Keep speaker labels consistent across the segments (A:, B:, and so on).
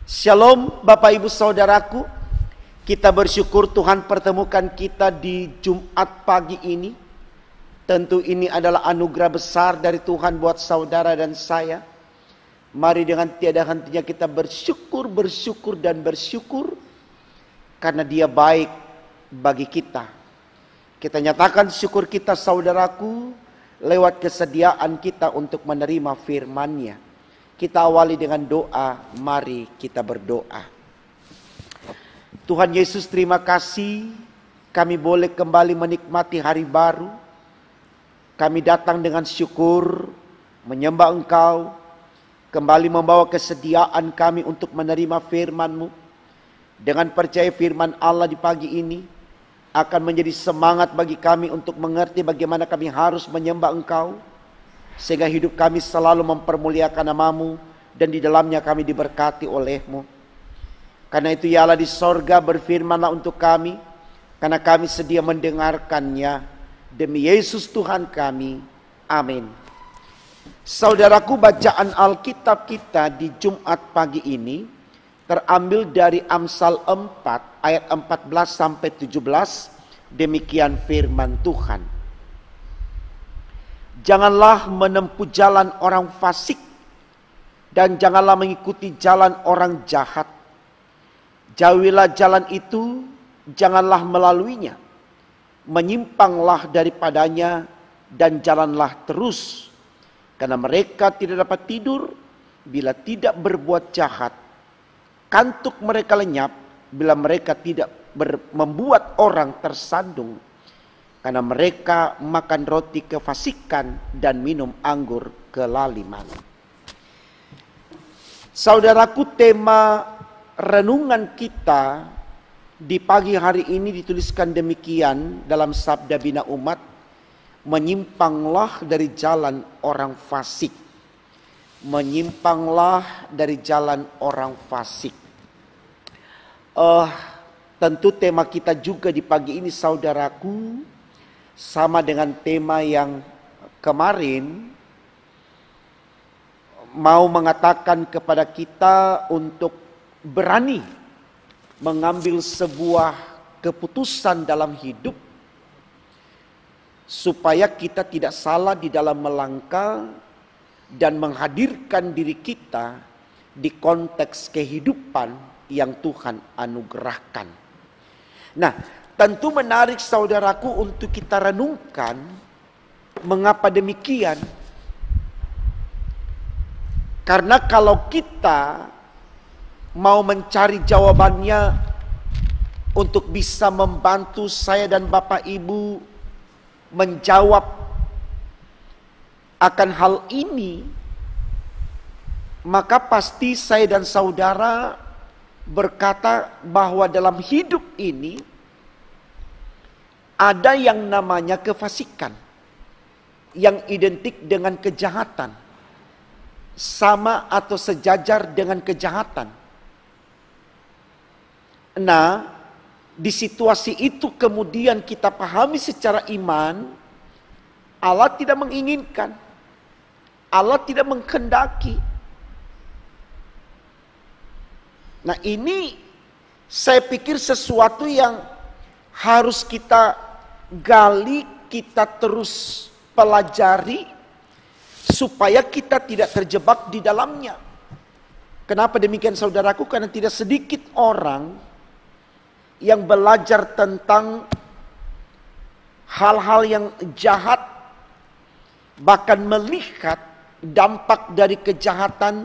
A: Shalom Bapak Ibu Saudaraku. Kita bersyukur Tuhan pertemukan kita di Jumat pagi ini. Tentu ini adalah anugerah besar dari Tuhan buat saudara dan saya. Mari dengan tiada hentinya kita bersyukur karena Dia baik bagi kita. Kita nyatakan syukur kita saudaraku lewat kesediaan kita untuk menerima firman-Nya. Kita awali dengan doa, mari kita berdoa. Tuhan Yesus, terima kasih kami boleh kembali menikmati hari baru. Kami datang dengan syukur, menyembah Engkau, kembali membawa kesediaan kami untuk menerima firman-Mu. Dengan percaya firman Allah di pagi ini akan menjadi semangat bagi kami untuk mengerti bagaimana kami harus menyembah Engkau, sehingga hidup kami selalu mempermuliakan nama-Mu dan di dalamnya kami diberkati oleh-Mu. Karena itu ya Allah di sorga, berfirmanlah untuk kami, karena kami sedia mendengarkannya. Demi Yesus Tuhan kami, amin. Saudaraku, bacaan Alkitab kita di Jumat pagi ini terambil dari Amsal 4 ayat 14 sampai 17. Demikian firman Tuhan. Janganlah menempuh jalan orang fasik dan janganlah mengikuti jalan orang jahat. Jauhilah jalan itu, janganlah melaluinya. Menyimpanglah daripadanya dan jalanlah terus. Karena mereka tidak dapat tidur bila tidak berbuat jahat. Kantuk mereka lenyap bila mereka tidak membuat orang tersandung. Karena mereka makan roti kefasikan dan minum anggur kelaliman. Saudaraku, tema renungan kita di pagi hari ini dituliskan demikian dalam Sabda Bina Umat. Menyimpanglah dari jalan orang fasik. Menyimpanglah dari jalan orang fasik. Tentu tema kita juga di pagi ini saudaraku sama dengan tema yang kemarin, mau mengatakan kepada kita untuk berani mengambil sebuah keputusan dalam hidup supaya kita tidak salah di dalam melangkah dan menghadirkan diri kita di konteks kehidupan yang Tuhan anugerahkan. Nah, tentu menarik saudaraku untuk kita renungkan mengapa demikian. Karena kalau kita mau mencari jawabannya untuk bisa membantu saya dan Bapak Ibu menjawab akan hal ini, maka pasti saya dan saudara berkata bahwa dalam hidup ini ada yang namanya kefasikan yang identik dengan kejahatan, sama atau sejajar dengan kejahatan. Nah, di situasi itu kemudian kita pahami secara iman, Allah tidak menginginkan, Allah tidak menghendaki. Nah, ini saya pikir sesuatu yang harus kita gali, kita terus pelajari supaya kita tidak terjebak di dalamnya. Kenapa demikian saudaraku? Karena tidak sedikit orang yang belajar tentang hal-hal yang jahat, bahkan melihat dampak dari kejahatan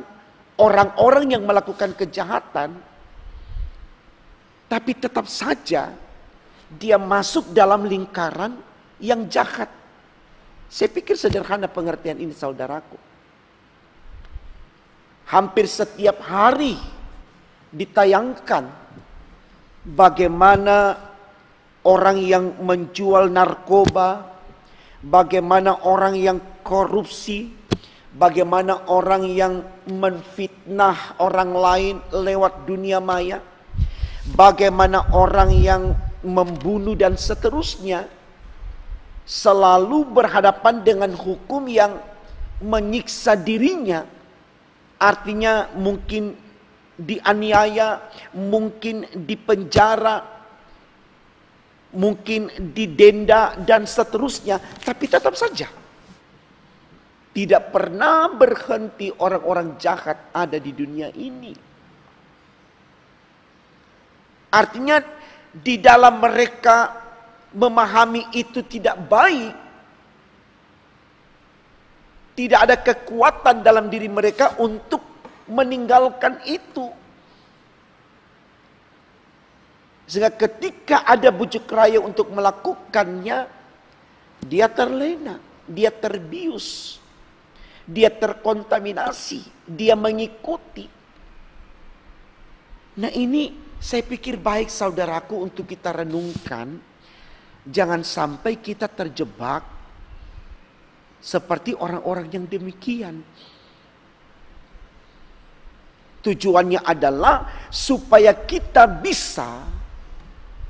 A: orang-orang yang melakukan kejahatan, tapi tetap saja dia masuk dalam lingkaran yang jahat. Saya pikir sederhana pengertian ini saudaraku. Hampir setiap hari ditayangkan bagaimana orang yang menjual narkoba, bagaimana orang yang korupsi, bagaimana orang yang menfitnah orang lain lewat dunia maya, bagaimana orang yang membunuh dan seterusnya, selalu berhadapan dengan hukum yang menyiksa dirinya. Artinya mungkin dianiaya, mungkin dipenjara, mungkin didenda dan seterusnya, tapi tetap saja tidak pernah berhenti orang-orang jahat ada di dunia ini. Artinya di dalam mereka memahami itu tidak baik, tidak ada kekuatan dalam diri mereka untuk meninggalkan itu. Sehingga ketika ada bujuk raya untuk melakukannya, dia terlena, dia terbius, dia terkontaminasi, dia mengikuti. Nah ini saya pikir baik saudaraku untuk kita renungkan. Jangan sampai kita terjebak seperti orang-orang yang demikian. Tujuannya adalah supaya kita bisa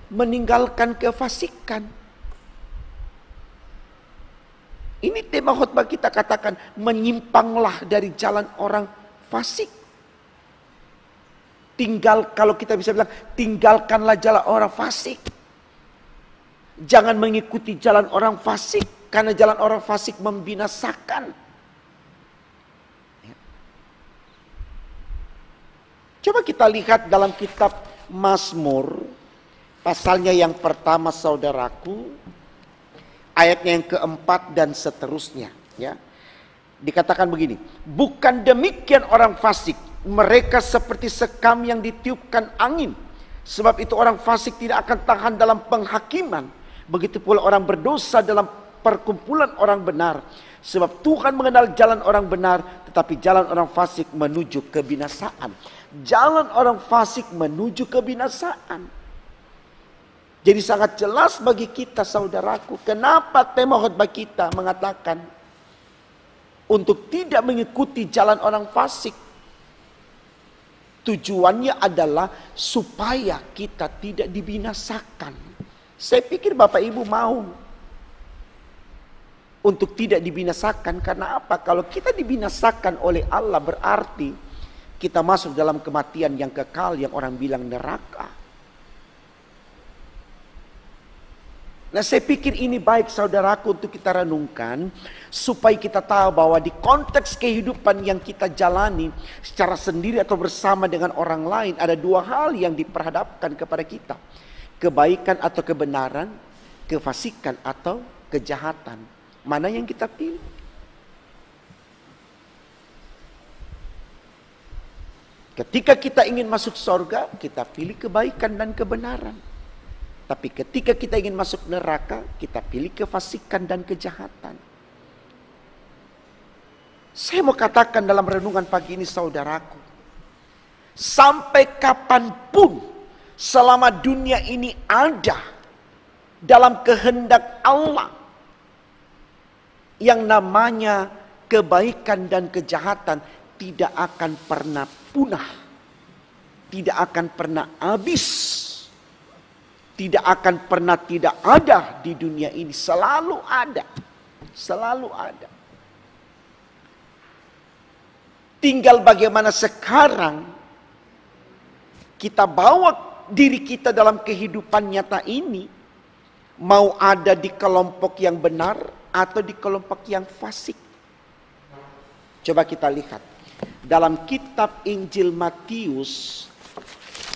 A: meninggalkan kefasikan. Ini tema khotbah kita, katakan menyimpanglah dari jalan orang fasik. Kalau kita bisa bilang, tinggalkanlah jalan orang fasik. Jangan mengikuti jalan orang fasik, karena jalan orang fasik membinasakan. Coba kita lihat dalam kitab Mazmur, pasalnya yang pertama saudaraku, ayatnya yang keempat dan seterusnya. Ya, dikatakan begini, bukan demikian orang fasik, mereka seperti sekam yang ditiupkan angin. Sebab itu orang fasik tidak akan tahan dalam penghakiman. Begitu pula orang berdosa dalam perkumpulan orang benar. Sebab Tuhan mengenal jalan orang benar, tetapi jalan orang fasik menuju kebinasaan. Jalan orang fasik menuju kebinasaan. Jadi sangat jelas bagi kita saudaraku, kenapa tema khotbah kita mengatakan untuk tidak mengikuti jalan orang fasik. Tujuannya adalah supaya kita tidak dibinasakan. Saya pikir Bapak Ibu mau untuk tidak dibinasakan. Karena apa? Kalau kita dibinasakan oleh Allah, berarti kita masuk dalam kematian yang kekal, yang orang bilang neraka. Nah, saya pikir ini baik saudaraku untuk kita renungkan, supaya kita tahu bahwa di konteks kehidupan yang kita jalani secara sendiri atau bersama dengan orang lain, ada dua hal yang diperhadapkan kepada kita. Kebaikan atau kebenaran, kefasikan atau kejahatan. Mana yang kita pilih? Ketika kita ingin masuk surga, kita pilih kebaikan dan kebenaran. Tapi ketika kita ingin masuk neraka, kita pilih kefasikan dan kejahatan. Saya mau katakan dalam renungan pagi ini saudaraku, sampai kapanpun selama dunia ini ada dalam kehendak Allah, yang namanya kebaikan dan kejahatan tidak akan pernah punah, tidak akan pernah habis, tidak akan pernah tidak ada di dunia ini. Selalu ada, selalu ada. Tinggal bagaimana sekarang kita bawa diri kita dalam kehidupan nyata ini, mau ada di kelompok yang benar atau di kelompok yang fasik. Coba kita lihat dalam kitab Injil Matius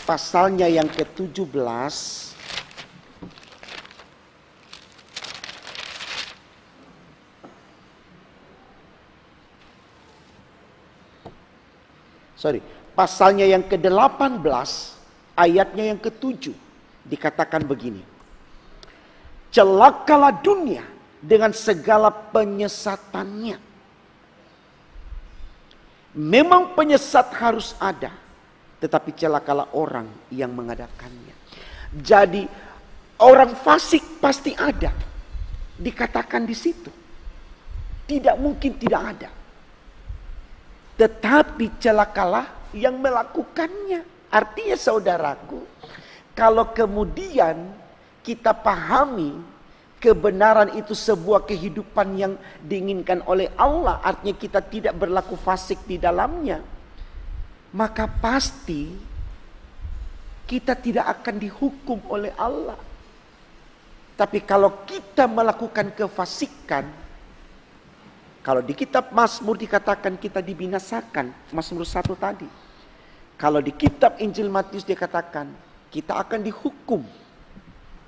A: pasalnya yang ke-17. Pasalnya yang ke-18, ayatnya yang ke-7, dikatakan begini. Celakalah dunia dengan segala penyesatannya. Memang penyesat harus ada, tetapi celakalah orang yang mengadakannya. Jadi orang fasik pasti ada, dikatakan di situ. Tidak mungkin tidak ada. Tetapi celakalah yang melakukannya. Artinya saudaraku, kalau kemudian kita pahami kebenaran itu sebuah kehidupan yang diinginkan oleh Allah, artinya kita tidak berlaku fasik di dalamnya, maka pasti kita tidak akan dihukum oleh Allah. Tapi kalau kita melakukan kefasikan, kalau di kitab Mazmur dikatakan kita dibinasakan, Mazmur 1 tadi. Kalau di kitab Injil Matius dikatakan kita akan dihukum,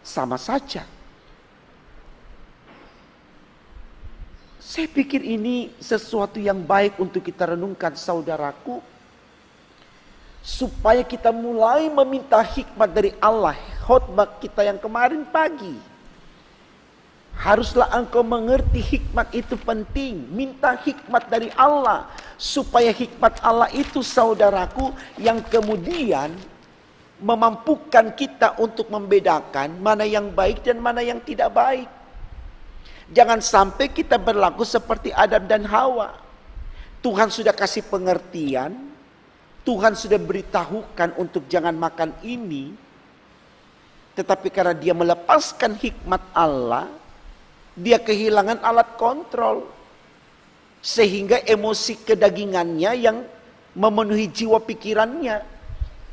A: sama saja. Saya pikir ini sesuatu yang baik untuk kita renungkan, saudaraku. Supaya kita mulai meminta hikmat dari Allah. Khotbah kita yang kemarin pagi. Haruslah engkau mengerti hikmat itu penting. Minta hikmat dari Allah. Supaya hikmat Allah itu, saudaraku, yang kemudian memampukan kita untuk membedakan mana yang baik dan mana yang tidak baik. Jangan sampai kita berlaku seperti Adam dan Hawa. Tuhan sudah kasih pengertian, Tuhan sudah beritahukan untuk jangan makan ini, tetapi karena dia melepaskan hikmat Allah, dia kehilangan alat kontrol, sehingga emosi kedagingannya yang memenuhi jiwa pikirannya,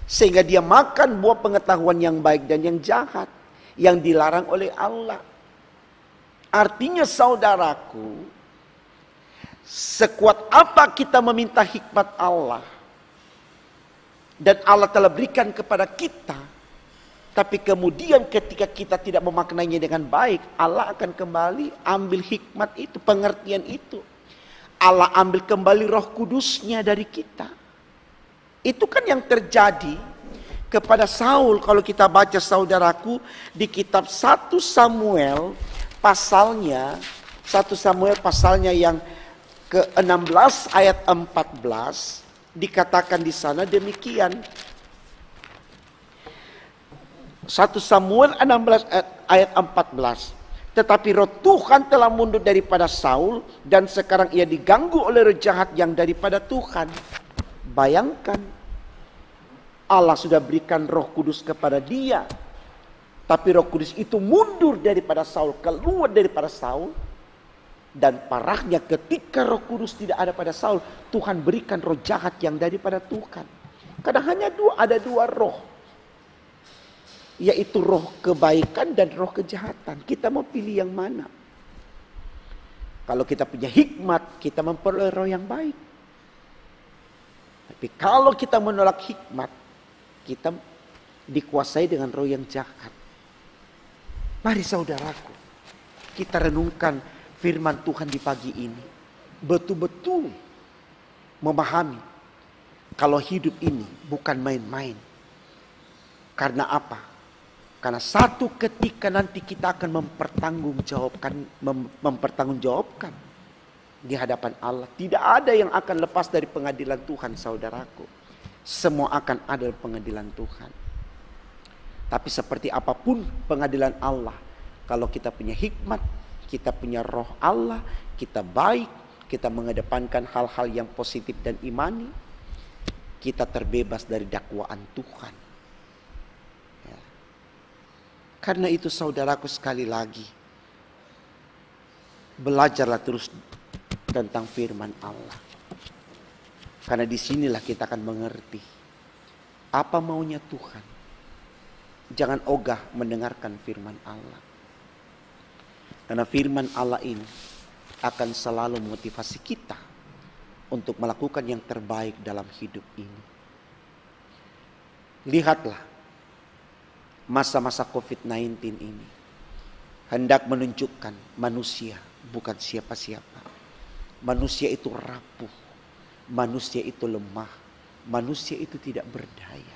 A: sehingga dia makan buah pengetahuan yang baik dan yang jahat, yang dilarang oleh Allah. Artinya saudaraku, sekuat apa kita meminta hikmat Allah, dan Allah telah berikan kepada kita, tapi kemudian ketika kita tidak memaknainya dengan baik, Allah akan kembali ambil hikmat itu, pengertian itu. Allah ambil kembali Roh Kudusnya dari kita. Itu kan yang terjadi kepada Saul. Kalau kita baca, saudaraku, di kitab 1 Samuel pasalnya yang ke-16 ayat 14 dikatakan di sana demikian. 1 Samuel 16 ayat 14. Tetapi roh Tuhan telah mundur daripada Saul dan sekarang ia diganggu oleh roh jahat yang daripada Tuhan. Bayangkan, Allah sudah berikan Roh Kudus kepada dia. Tapi Roh Kudus itu mundur daripada Saul, keluar daripada Saul. Dan parahnya ketika Roh Kudus tidak ada pada Saul, Tuhan berikan roh jahat yang daripada Tuhan. Karena ada dua roh, yaitu roh kebaikan dan roh kejahatan. Kita mau pilih yang mana? Kalau kita punya hikmat, kita memperoleh roh yang baik. Tapi kalau kita menolak hikmat, kita dikuasai dengan roh yang jahat. Mari saudaraku, kita renungkan firman Tuhan di pagi ini. Betul-betul memahami kalau hidup ini bukan main-main. Karena apa? Karena satu ketika nanti kita akan mempertanggungjawabkan di hadapan Allah. Tidak ada yang akan lepas dari pengadilan Tuhan, saudaraku. Semua akan ada pengadilan Tuhan. Tapi seperti apapun pengadilan Allah, kalau kita punya hikmat, kita punya roh Allah, kita baik, kita mengedepankan hal-hal yang positif dan imani, kita terbebas dari dakwaan Tuhan. Ya. Karena itu saudaraku, sekali lagi, belajarlah terus tentang firman Allah. Karena disinilah kita akan mengerti apa maunya Tuhan. Jangan ogah mendengarkan firman Allah. Karena firman Allah ini akan selalu memotivasi kita untuk melakukan yang terbaik dalam hidup ini. Lihatlah, masa-masa COVID-19 ini hendak menunjukkan manusia bukan siapa-siapa. Manusia itu rapuh, manusia itu lemah, manusia itu tidak berdaya.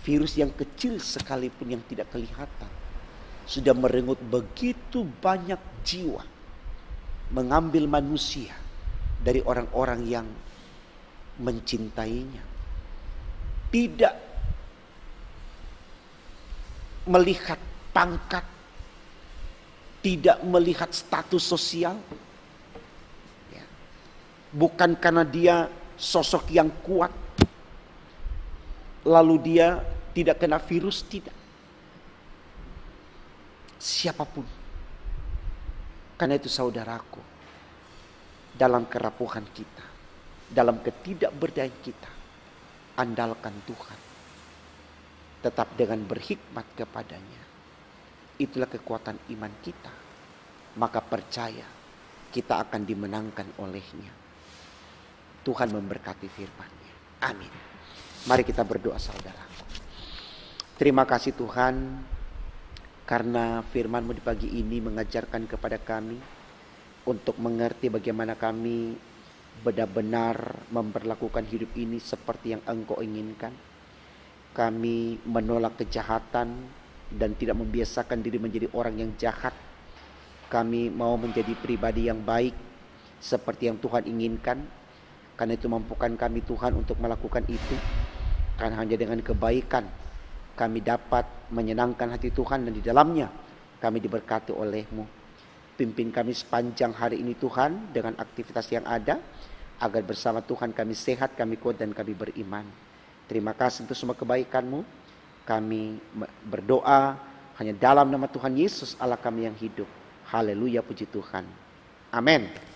A: Virus yang kecil sekalipun yang tidak kelihatan sudah merenggut begitu banyak jiwa, mengambil manusia dari orang-orang yang mencintainya. Tidak melihat pangkat, tidak melihat status sosial. Ya. Bukan karena dia sosok yang kuat, lalu dia tidak kena virus, tidak. Siapapun. Karena itu saudaraku, dalam kerapuhan kita, dalam ketidakberdayaan kita, andalkan Tuhan. Tetap dengan berhikmat kepadanya. Itulah kekuatan iman kita. Maka percaya kita akan dimenangkan olehnya. Tuhan memberkati firman-Nya. Amin. Mari kita berdoa saudaraku. Terima kasih Tuhan. Karena firman-Mu di pagi ini mengajarkan kepada kami untuk mengerti bagaimana kami benar-benar memperlakukan hidup ini seperti yang Engkau inginkan. Kami menolak kejahatan dan tidak membiasakan diri menjadi orang yang jahat. Kami mau menjadi pribadi yang baik seperti yang Tuhan inginkan. Karena itu mampukan kami Tuhan untuk melakukan itu. Karena hanya dengan kebaikan kami dapat menyenangkan hati Tuhan, dan di dalamnya kami diberkati oleh-Mu. Pimpin kami sepanjang hari ini Tuhan dengan aktivitas yang ada, agar bersama Tuhan kami sehat, kami kuat, dan kami beriman. Terima kasih untuk semua kebaikan-Mu. Kami berdoa hanya dalam nama Tuhan Yesus Allah kami yang hidup. Haleluya, puji Tuhan. Amin.